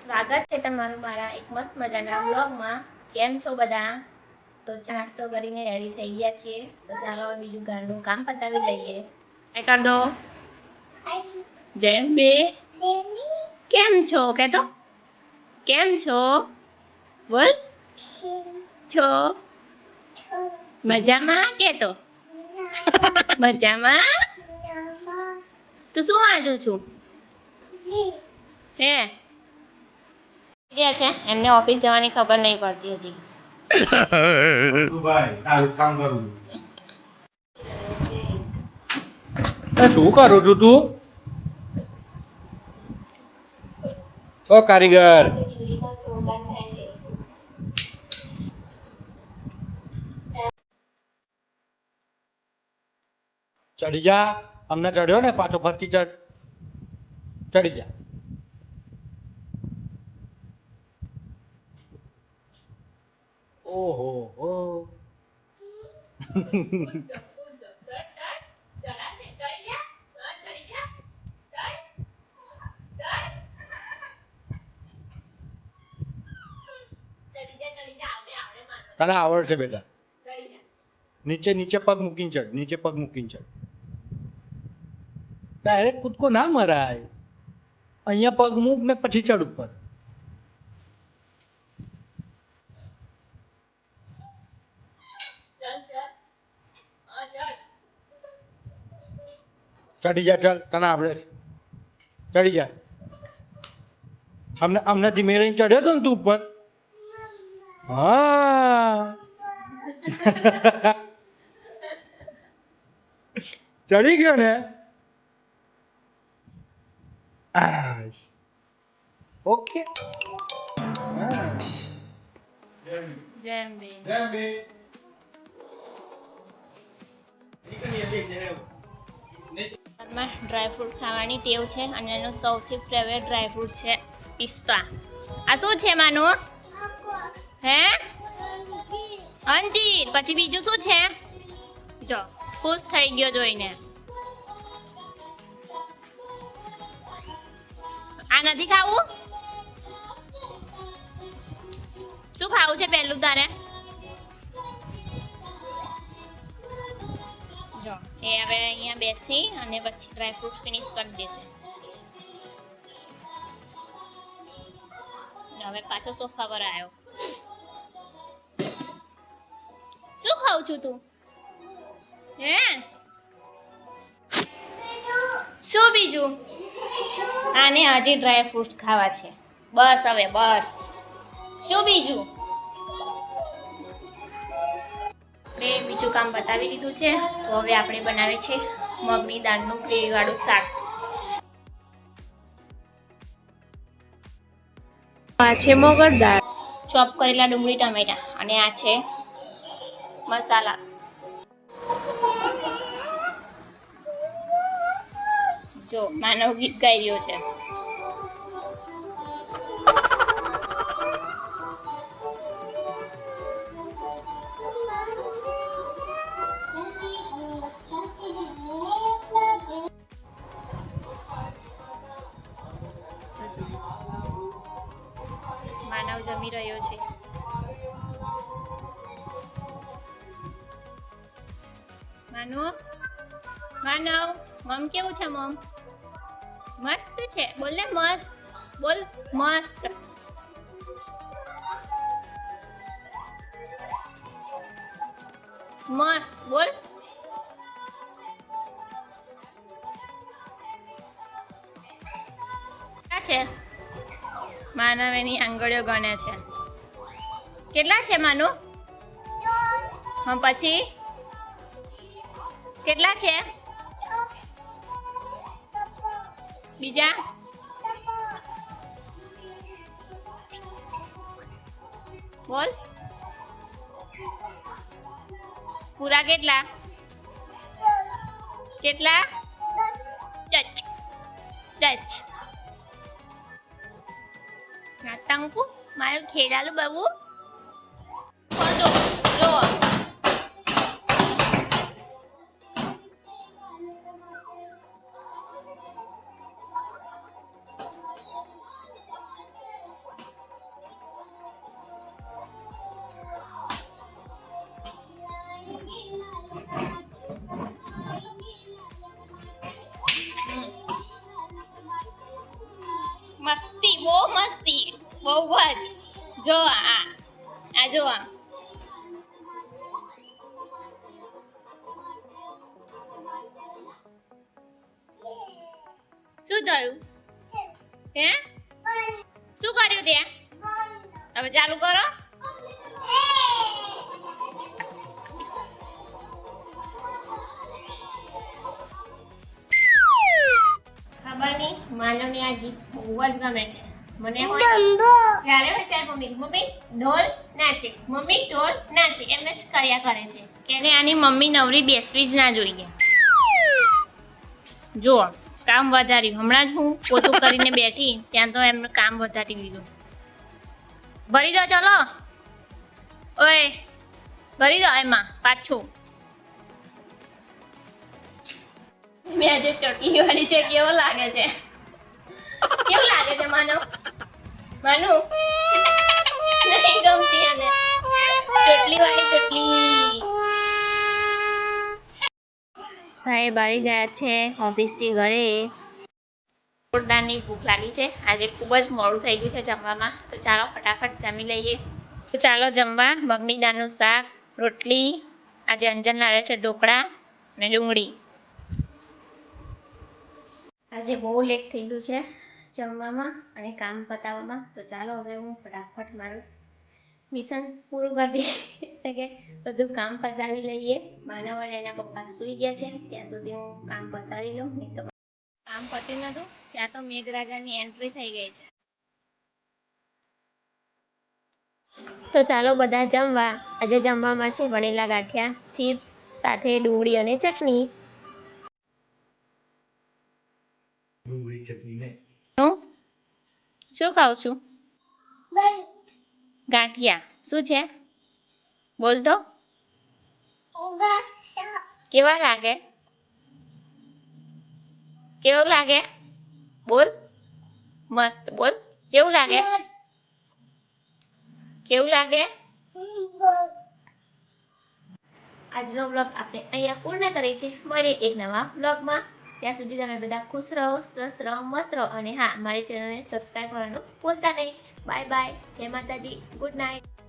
સ્વાગત છે તમારું મારા એક મસ્ત મજાના વ્લોગમાં. કેમ છો બધા? તો નાસ્તો કરીને રેડી થઈ ગયા છીએ. તો ચાલો બીજું ઘરનું કામ પતાવી લઈએ. એ કર દો. જેમ બે કેમ છો કે તો કેમ છો બોલ છો મજામાં કે તો મજામાં. તું શું વાંચું છું હે છે એમને ઓફિસ જવાની ખબર નહીં પડતી હજી. શું કરું છું તું? ઓ કારીગર ચડી જા. અમને ચડ્યો ને પાછો ફરતી ચડી જા. ઓહો હો. તને આવડશે બેટા. નીચે નીચે પગ મૂકીને ચડ. નીચે પગ મૂકીને ચડ. ડાયરેક્ટ કૂદકો ના મરાય. અહીંયા પગ મૂક ને પછી ચડ ઉપર. ચડી જા. ચાલ તને આવડે. ચડી જા. અમને ધીમે રહીને ચડ્યો તો ને તું ઉપર. હા. ચડી ગયો ને. ઓકે. જેમ બે ઘરમાં ડ્રાયફ્રૂટ ખાવાની ટેવ છે અને એનું સૌથી ફેવરેટ ડ્રાયફ્રૂટ છે પિસ્તા. આ શું છે માનું? હે અંજીર. પછી બીજું શું છે? જો ખુશ થઈ ગયો જોઈને. આ નથી ખાવું? શું ખાવું છે પહેલું તારે? જો એ હવે અહીંયા બેસી અને પછી ડ્રાયફ્રૂટ ફિનિશ કરી દેશે. હવે પાછો સોફા પર આવ્યો. શું ખાવ છું તું? હે શું બીજું? આને હજી ડ્રાયફ્રૂટ ખાવા છે. બસ હવે બસ. શું બીજું? આપણે બીજું કામ બતાવી દીધું છે. તો હવે આપણે બનાવીએ છીએ મગની દાળનું ગ્રેવીવાળું શાક. આ છે મગર દાળ, ચોપ કરેલા ડુંગળી ટમેટા, અને આ છે મસાલા. જો માનવ ગીત ગાઈ રહ્યો છે. માનવ જમી રહ્યો છે. માનવ મમ કેવું છે? મમ મસ્ત છે. બોલ ને મસ્ત. બોલ મસ્ત. મસ્ત બોલ. છે માનવ એની આંગળીઓ ગણે છે. કેટલા છે માનવ? હા પછી કેટલા છે બીજા? બોલ પૂરા કેટલા? કેટલા? ટચ ટચ નાટંકુ મારું ખેડાલું બાબુ. જો જો બહુ મસ્તી બહુ જ જો આ જો આ શું થયું હે શું કર્યું ત્યાં હવે ચાલુ કરો ખબર નહીં માનવને આ ગીત બહુ જ ગમે છે મને જ્યારે હોય ત્યારે મમ્મી ઢોલ નાચે મમ્મી ઢોલ નાચે એમ જ કર્યા કરે છે કે એને આની મમ્મી નવરી બેસવી જ ના જોઈએ જો કામ વધાર્યું હમણાં જ હું પોતું કરીને બેઠી ત્યાં તો એમને કામ વધારી દીધું ભરી દો ચલો ઓય ભરી દો એમાં પાછું મેં આજે ચોટલી વાળી છે કેવો લાગે છે કેવું લાગે છે માનવ માનુ નહીં ગમતી અને ચોટલી વાળી ચોટલી સાહેબ આવી ગયા છે ઓફિસથી ઘરે જોરદારની ભૂખ લાગી છે આજે ખૂબ જ મોડું થઈ ગયું છે જમવામાં તો ચાલો ફટાફટ જમી લઈએ તો ચાલો જમવા મગની દાળનું શાક રોટલી આજે અંજન લાવે છે ઢોકળા અને ડુંગળી આજે બહુ લેટ થઈ ગયું છે જમવામાં અને કામ પતાવવામાં તો ચાલો હવે હું ફટાફટ મારું મિશન પૂરું કરી એટલે કે બધું કામ પતાવી લઈએ માનવ અને એના પપ્પા સૂઈ ગયા છે ત્યાં સુધી હું કામ પતાવી લઉં નહીં તો કામ પત્યું નતું ત્યાં તો મેઘરાજાની એન્ટ્રી થઈ ગઈ છે તો ચાલો બધા જમવા આજે જમવામાં છે વણેલા ગાંઠિયા ચિપ્સ સાથે ડુંગળી અને ચટણી શું ખાઉં છું ગાંઠિયા શું છે બોલ તો કેવા લાગે કેવું લાગે બોલ મસ્ત બોલ કેવું લાગે કેવું લાગે આજનો બ્લોગ આપણે અહીંયા પૂર્ણ કરીએ છીએ મળીએ એક નવા બ્લોગમાં ત્યાં સુધી તમે બધા ખુશ રહો સ્વસ્થ રહો મસ્ત રહો અને હા મારી ચેનલને સબસ્ક્રાઈબ કરવાનું ભૂલતા નહીં બાય બાય જય માતાજી ગુડ નાઇટ